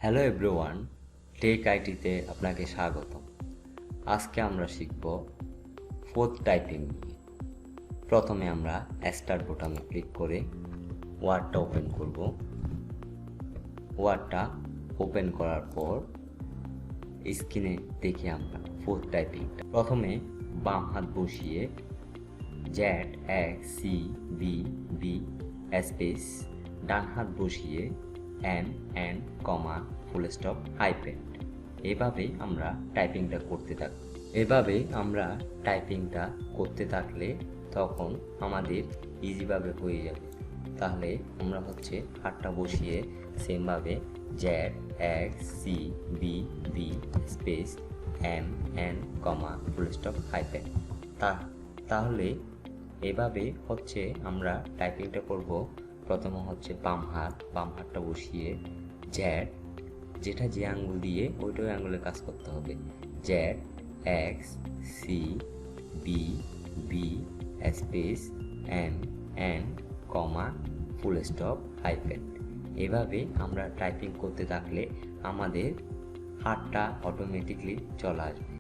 Hello everyone, take আইটিতে আপনাকে স্বাগতম। আজকে আমরা শিখব ফোর্থ টাইপিং নিয়ে। প্রথমে আমরা স্টার্ট বোতামে ক্লিক করে ওয়ার্ডটা ওপেন করব। ওয়ার্ডটা ওপেন করার পর স্ক্রিনে দেখি আমরা ফোর্থ টাইপিংটা। প্রথমে বাম হাত বসিয়ে ZXCVB স্পেস, ডান হাত বসিয়ে MN, ফুল স্টপ, হাইফেন। এভাবে আমরা টাইপিংটা করতে থাকলে তখন আমাদের ইজিভাবে হয়ে যাবে। তাহলে আমরা হাতটা বসিয়ে সেমভাবে ZXCVB space MN, full stop, hyphen. তাহলে এভাবে আমরা টাইপিংটা করব। প্রথমে বাম হাতটা বসিয়ে যেটা যে আঙ্গুল দিয়ে ওইটাই আঙ্গুলে কাজ করতে হবে। ZXCVB space MN, full stop, hyphen. এভাবে আমরা টাইপিং করতে থাকলে আমাদের হাতটা অটোমেটিকলি চলে আসবে।